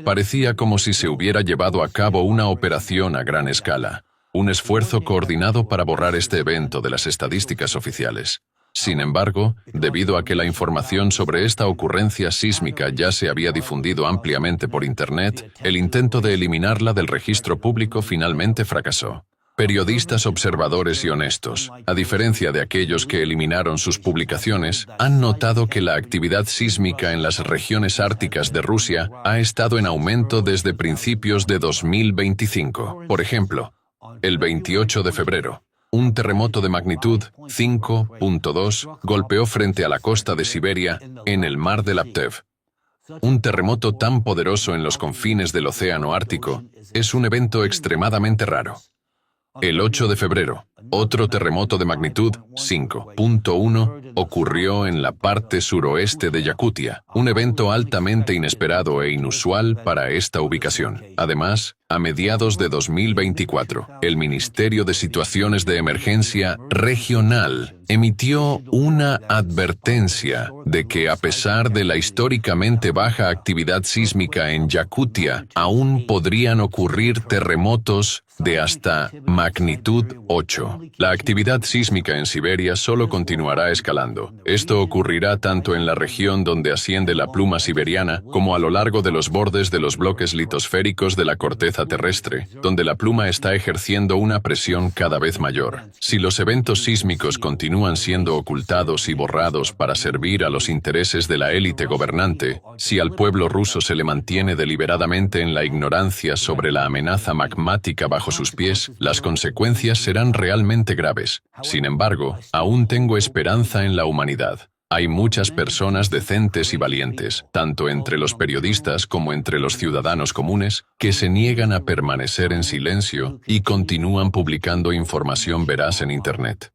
Parecía como si se hubiera llevado a cabo una operación a gran escala, un esfuerzo coordinado para borrar este evento de las estadísticas oficiales. Sin embargo, debido a que la información sobre esta ocurrencia sísmica ya se había difundido ampliamente por Internet, el intento de eliminarla del registro público finalmente fracasó. Periodistas observadores y honestos, a diferencia de aquellos que eliminaron sus publicaciones, han notado que la actividad sísmica en las regiones árticas de Rusia ha estado en aumento desde principios de 2025. Por ejemplo, el 28 de febrero, un terremoto de magnitud 5.2 golpeó frente a la costa de Siberia, en el mar de Laptev. Un terremoto tan poderoso en los confines del océano Ártico es un evento extremadamente raro. El 8 de febrero, otro terremoto de magnitud 5.1 ocurrió en la parte suroeste de Yakutia, un evento altamente inesperado e inusual para esta ubicación. Además, a mediados de 2024, el Ministerio de Situaciones de Emergencia Regional emitió una advertencia de que a pesar de la históricamente baja actividad sísmica en Yakutia, aún podrían ocurrir terremotos de hasta magnitud 8. La actividad sísmica en Siberia solo continuará escalando. Esto ocurrirá tanto en la región donde asciende la pluma siberiana como a lo largo de los bordes de los bloques litosféricos de la corteza terrestre, donde la pluma está ejerciendo una presión cada vez mayor. Si los eventos sísmicos continúan siendo ocultados y borrados para servir a los intereses de la élite gobernante, si al pueblo ruso se le mantiene deliberadamente en la ignorancia sobre la amenaza magmática bajo sus pies, las consecuencias serán realmente graves. Sin embargo, aún tengo esperanza en la humanidad. Hay muchas personas decentes y valientes, tanto entre los periodistas como entre los ciudadanos comunes, que se niegan a permanecer en silencio y continúan publicando información veraz en Internet.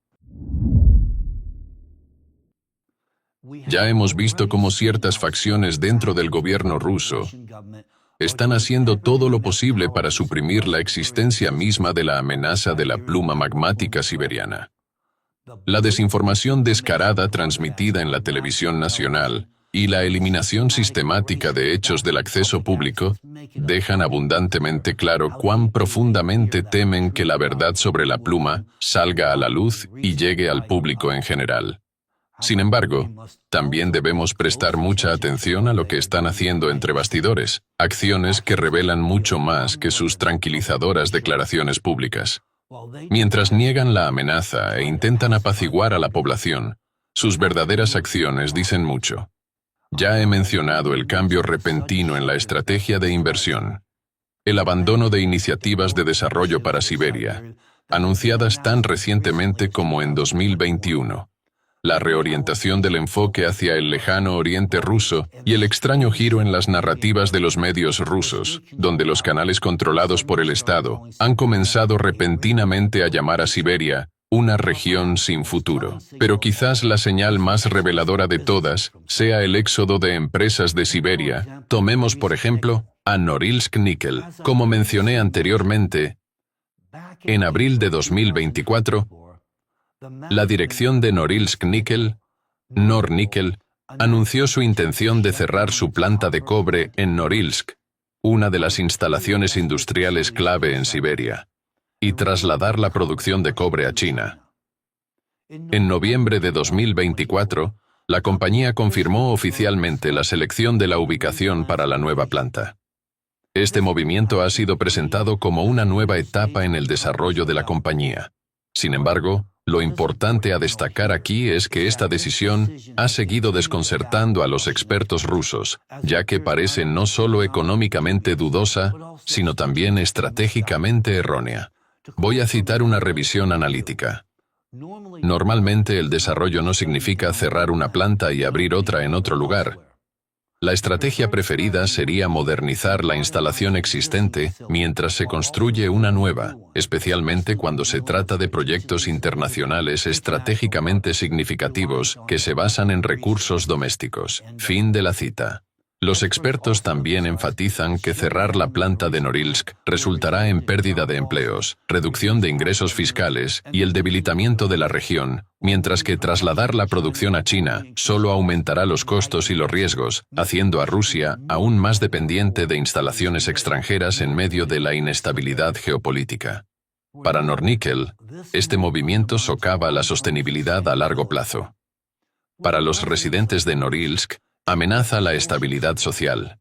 Ya hemos visto cómo ciertas facciones dentro del gobierno ruso están haciendo todo lo posible para suprimir la existencia misma de la amenaza de la pluma magmática siberiana. La desinformación descarada transmitida en la televisión nacional y la eliminación sistemática de hechos del acceso público dejan abundantemente claro cuán profundamente temen que la verdad sobre la pluma salga a la luz y llegue al público en general. Sin embargo, también debemos prestar mucha atención a lo que están haciendo entre bastidores, acciones que revelan mucho más que sus tranquilizadoras declaraciones públicas. Mientras niegan la amenaza e intentan apaciguar a la población, sus verdaderas acciones dicen mucho. Ya he mencionado el cambio repentino en la estrategia de inversión, el abandono de iniciativas de desarrollo para Siberia, anunciadas tan recientemente como en 2021. La reorientación del enfoque hacia el lejano oriente ruso y el extraño giro en las narrativas de los medios rusos, donde los canales controlados por el Estado han comenzado repentinamente a llamar a Siberia una región sin futuro. Pero quizás la señal más reveladora de todas sea el éxodo de empresas de Siberia. Tomemos, por ejemplo, a Norilsk Nickel. Como mencioné anteriormente, en abril de 2024, la dirección de Norilsk Nickel, Nornickel, anunció su intención de cerrar su planta de cobre en Norilsk, una de las instalaciones industriales clave en Siberia, y trasladar la producción de cobre a China. En noviembre de 2024, la compañía confirmó oficialmente la selección de la ubicación para la nueva planta. Este movimiento ha sido presentado como una nueva etapa en el desarrollo de la compañía. Sin embargo, lo importante a destacar aquí es que esta decisión ha seguido desconcertando a los expertos rusos, ya que parece no solo económicamente dudosa, sino también estratégicamente errónea. Voy a citar una revisión analítica. Normalmente el desarrollo no significa cerrar una planta y abrir otra en otro lugar. La estrategia preferida sería modernizar la instalación existente mientras se construye una nueva, especialmente cuando se trata de proyectos internacionales estratégicamente significativos que se basan en recursos domésticos. Fin de la cita. Los expertos también enfatizan que cerrar la planta de Norilsk resultará en pérdida de empleos, reducción de ingresos fiscales y el debilitamiento de la región, mientras que trasladar la producción a China solo aumentará los costos y los riesgos, haciendo a Rusia aún más dependiente de instalaciones extranjeras en medio de la inestabilidad geopolítica. Para Nornickel, este movimiento socava la sostenibilidad a largo plazo. Para los residentes de Norilsk, amenaza la estabilidad social.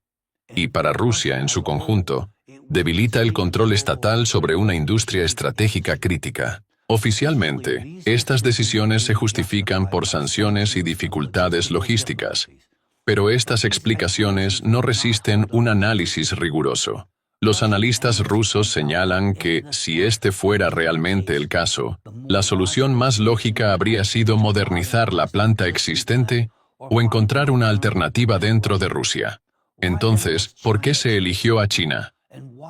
Y para Rusia en su conjunto, debilita el control estatal sobre una industria estratégica crítica. Oficialmente, estas decisiones se justifican por sanciones y dificultades logísticas. Pero estas explicaciones no resisten un análisis riguroso. Los analistas rusos señalan que, si este fuera realmente el caso, la solución más lógica habría sido modernizar la planta existente o encontrar una alternativa dentro de Rusia. Entonces, ¿por qué se eligió a China?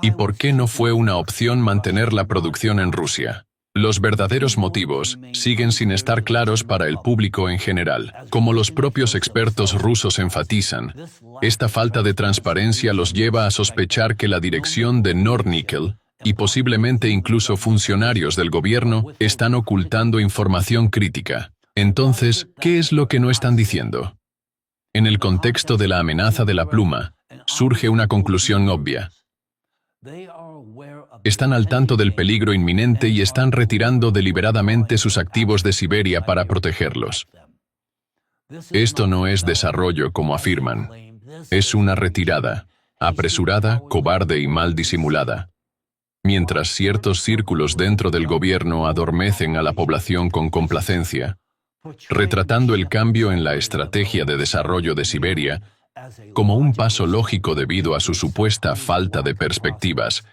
¿Y por qué no fue una opción mantener la producción en Rusia? Los verdaderos motivos siguen sin estar claros para el público en general. Como los propios expertos rusos enfatizan, esta falta de transparencia los lleva a sospechar que la dirección de Nornickel y posiblemente incluso funcionarios del gobierno están ocultando información crítica. Entonces, ¿qué es lo que no están diciendo? En el contexto de la amenaza de la pluma, surge una conclusión obvia. Están al tanto del peligro inminente y están retirando deliberadamente sus activos de Siberia para protegerlos. Esto no es desarrollo como afirman. Es una retirada, apresurada, cobarde y mal disimulada. Mientras ciertos círculos dentro del gobierno adormecen a la población con complacencia, retratando el cambio en la estrategia de desarrollo de Siberia como un paso lógico debido a su supuesta falta de perspectivas,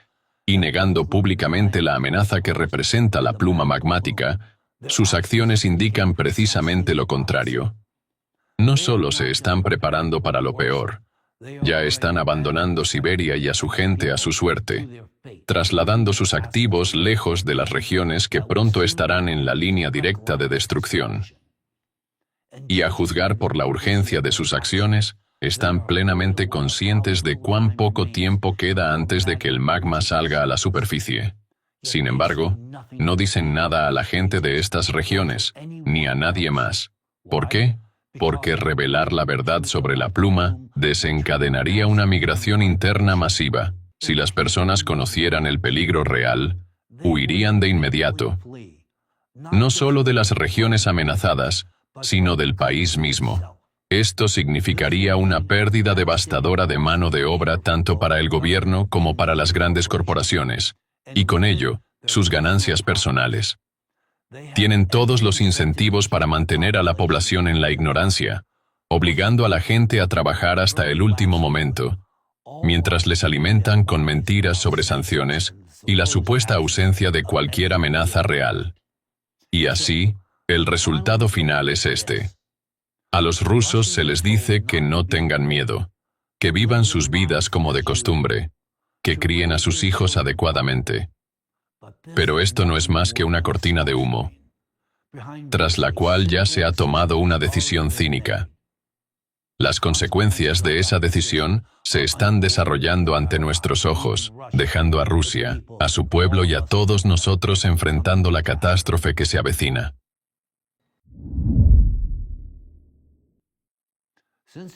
y negando públicamente la amenaza que representa la pluma magmática, sus acciones indican precisamente lo contrario. No solo se están preparando para lo peor, ya están abandonando Siberia y a su gente a su suerte, trasladando sus activos lejos de las regiones que pronto estarán en la línea directa de destrucción. Y a juzgar por la urgencia de sus acciones, están plenamente conscientes de cuán poco tiempo queda antes de que el magma salga a la superficie. Sin embargo, no dicen nada a la gente de estas regiones, ni a nadie más. ¿Por qué? Porque revelar la verdad sobre la pluma desencadenaría una migración interna masiva. Si las personas conocieran el peligro real, huirían de inmediato. No solo de las regiones amenazadas, sino del país mismo. Esto significaría una pérdida devastadora de mano de obra tanto para el gobierno como para las grandes corporaciones, y con ello, sus ganancias personales. Tienen todos los incentivos para mantener a la población en la ignorancia, obligando a la gente a trabajar hasta el último momento, mientras les alimentan con mentiras sobre sanciones y la supuesta ausencia de cualquier amenaza real. Y así, el resultado final es este. A los rusos se les dice que no tengan miedo, que vivan sus vidas como de costumbre, que críen a sus hijos adecuadamente. Pero esto no es más que una cortina de humo, tras la cual ya se ha tomado una decisión cínica. Las consecuencias de esa decisión se están desarrollando ante nuestros ojos, dejando a Rusia, a su pueblo y a todos nosotros enfrentando la catástrofe que se avecina.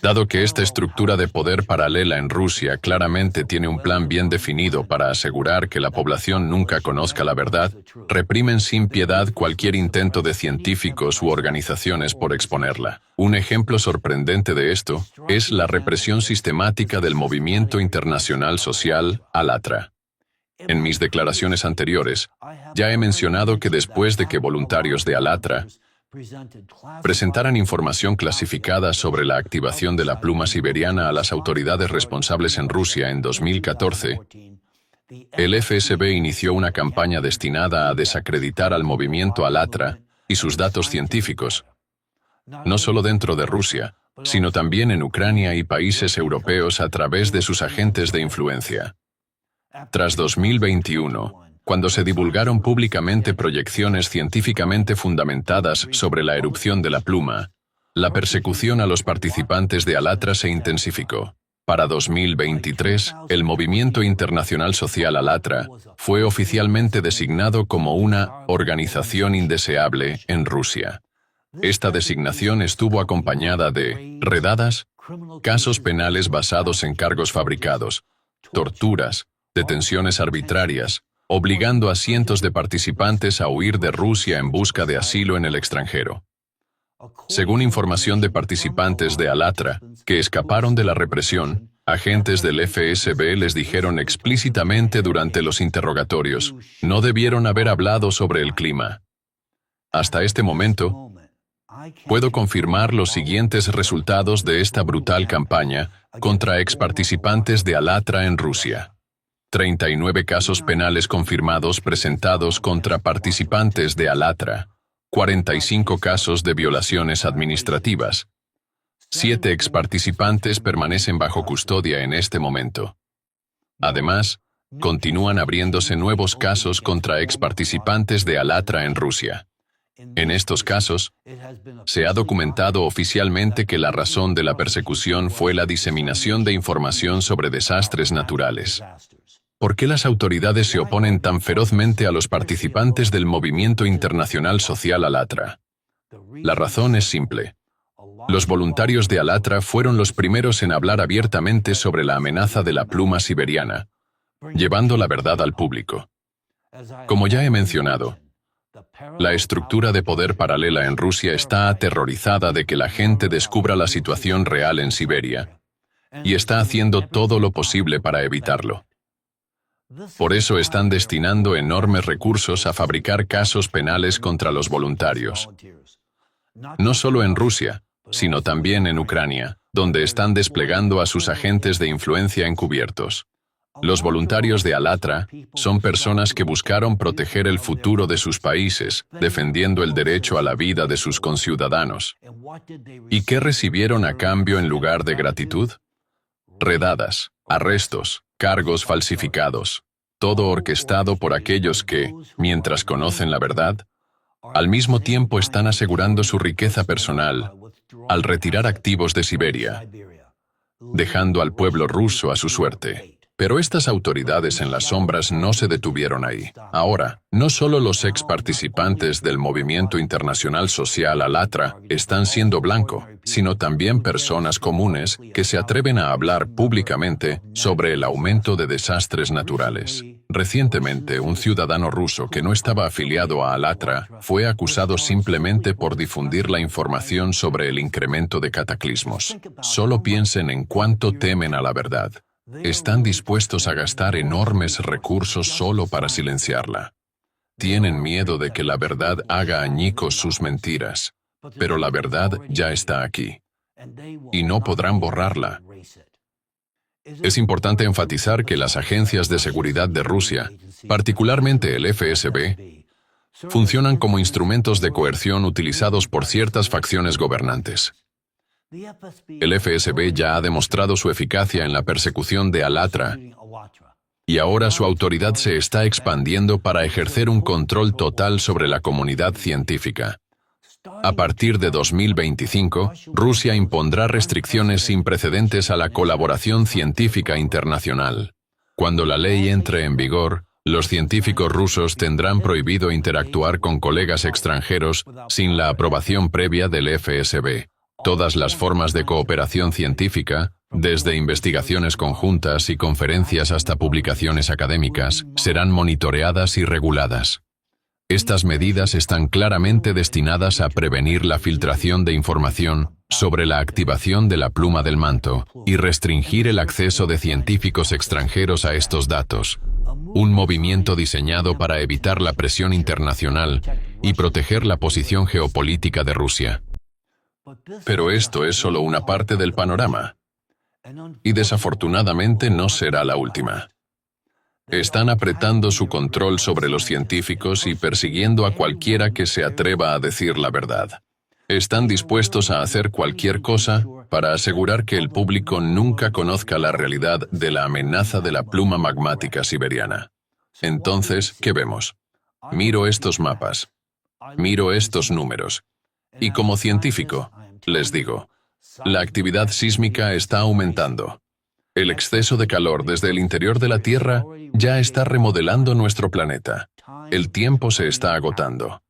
Dado que esta estructura de poder paralela en Rusia claramente tiene un plan bien definido para asegurar que la población nunca conozca la verdad, reprimen sin piedad cualquier intento de científicos u organizaciones por exponerla. Un ejemplo sorprendente de esto es la represión sistemática del movimiento internacional social Alatra. En mis declaraciones anteriores, ya he mencionado que después de que voluntarios de Alatra presentaran información clasificada sobre la activación de la pluma siberiana a las autoridades responsables en Rusia en 2014, el FSB inició una campaña destinada a desacreditar al movimiento Alatra y sus datos científicos, no solo dentro de Rusia, sino también en Ucrania y países europeos a través de sus agentes de influencia. Tras 2021, cuando se divulgaron públicamente proyecciones científicamente fundamentadas sobre la erupción de la pluma, la persecución a los participantes de Alatra se intensificó. Para 2023, el Movimiento Internacional Social Alatra fue oficialmente designado como una organización indeseable en Rusia. Esta designación estuvo acompañada de redadas, casos penales basados en cargos fabricados, torturas, detenciones arbitrarias, obligando a cientos de participantes a huir de Rusia en busca de asilo en el extranjero. Según información de participantes de Alatra, que escaparon de la represión, agentes del FSB les dijeron explícitamente durante los interrogatorios, no debieron haber hablado sobre el clima. Hasta este momento, puedo confirmar los siguientes resultados de esta brutal campaña contra exparticipantes de Alatra en Rusia. 39 casos penales confirmados presentados contra participantes de Alatra, 45 casos de violaciones administrativas. 7 exparticipantes permanecen bajo custodia en este momento. Además, continúan abriéndose nuevos casos contra exparticipantes de Alatra en Rusia. En estos casos, se ha documentado oficialmente que la razón de la persecución fue la diseminación de información sobre desastres naturales. ¿Por qué las autoridades se oponen tan ferozmente a los participantes del Movimiento Internacional Social Alatra? La razón es simple. Los voluntarios de Alatra fueron los primeros en hablar abiertamente sobre la amenaza de la pluma siberiana, llevando la verdad al público. Como ya he mencionado, la estructura de poder paralela en Rusia está aterrorizada de que la gente descubra la situación real en Siberia, y está haciendo todo lo posible para evitarlo. Por eso están destinando enormes recursos a fabricar casos penales contra los voluntarios. No solo en Rusia, sino también en Ucrania, donde están desplegando a sus agentes de influencia encubiertos. Los voluntarios de Alatra son personas que buscaron proteger el futuro de sus países, defendiendo el derecho a la vida de sus conciudadanos. ¿Y qué recibieron a cambio en lugar de gratitud? Redadas, arrestos, cargos falsificados, todo orquestado por aquellos que, mientras conocen la verdad, al mismo tiempo están asegurando su riqueza personal al retirar activos de Siberia, dejando al pueblo ruso a su suerte. Pero estas autoridades en las sombras no se detuvieron ahí. Ahora, no solo los ex participantes del Movimiento Internacional Social Alatra están siendo blanco, sino también personas comunes que se atreven a hablar públicamente sobre el aumento de desastres naturales. Recientemente, un ciudadano ruso que no estaba afiliado a Alatra fue acusado simplemente por difundir la información sobre el incremento de cataclismos. Solo piensen en cuánto temen a la verdad. Están dispuestos a gastar enormes recursos solo para silenciarla. Tienen miedo de que la verdad haga añicos sus mentiras, pero la verdad ya está aquí, y no podrán borrarla. Es importante enfatizar que las agencias de seguridad de Rusia, particularmente el FSB, funcionan como instrumentos de coerción utilizados por ciertas facciones gobernantes. El FSB ya ha demostrado su eficacia en la persecución de Alatra, y ahora su autoridad se está expandiendo para ejercer un control total sobre la comunidad científica. A partir de 2025, Rusia impondrá restricciones sin precedentes a la colaboración científica internacional. Cuando la ley entre en vigor, los científicos rusos tendrán prohibido interactuar con colegas extranjeros sin la aprobación previa del FSB. Todas las formas de cooperación científica, desde investigaciones conjuntas y conferencias hasta publicaciones académicas, serán monitoreadas y reguladas. Estas medidas están claramente destinadas a prevenir la filtración de información sobre la activación de la pluma del manto y restringir el acceso de científicos extranjeros a estos datos. Un movimiento diseñado para evitar la presión internacional y proteger la posición geopolítica de Rusia. Pero esto es solo una parte del panorama. Y desafortunadamente no será la última. Están apretando su control sobre los científicos y persiguiendo a cualquiera que se atreva a decir la verdad. Están dispuestos a hacer cualquier cosa para asegurar que el público nunca conozca la realidad de la amenaza de la pluma magmática siberiana. Entonces, ¿qué vemos? Miro estos mapas. Miro estos números. Y como científico, les digo, la actividad sísmica está aumentando. El exceso de calor desde el interior de la Tierra ya está remodelando nuestro planeta. El tiempo se está agotando.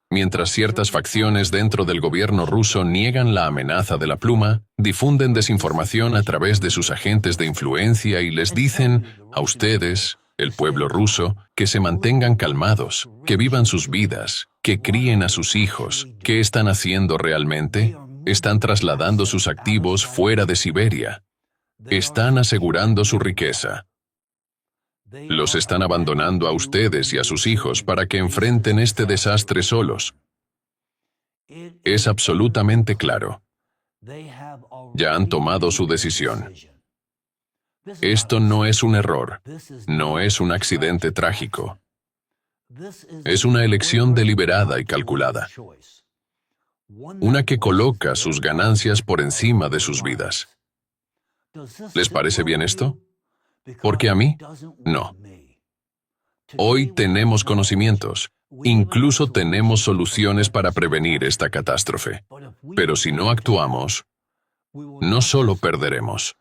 Mientras ciertas facciones dentro del gobierno ruso niegan la amenaza de la pluma, difunden desinformación a través de sus agentes de influencia y les dicen a ustedes, el pueblo ruso, que se mantengan calmados, que vivan sus vidas, que críen a sus hijos. ¿Qué están haciendo realmente? Están trasladando sus activos fuera de Siberia. Están asegurando su riqueza. Los están abandonando a ustedes y a sus hijos para que enfrenten este desastre solos. Es absolutamente claro. Ya han tomado su decisión. Esto no es un error, no es un accidente trágico. Es una elección deliberada y calculada. Una que coloca sus ganancias por encima de sus vidas. ¿Les parece bien esto? Porque a mí, no. Hoy tenemos conocimientos, incluso tenemos soluciones para prevenir esta catástrofe. Pero si no actuamos, no solo perderemos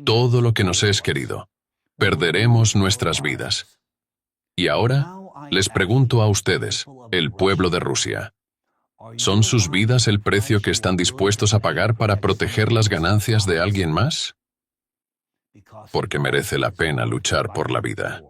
todo lo que nos es querido. Perderemos nuestras vidas. Y ahora, les pregunto a ustedes, el pueblo de Rusia, ¿son sus vidas el precio que están dispuestos a pagar para proteger las ganancias de alguien más? Porque merece la pena luchar por la vida.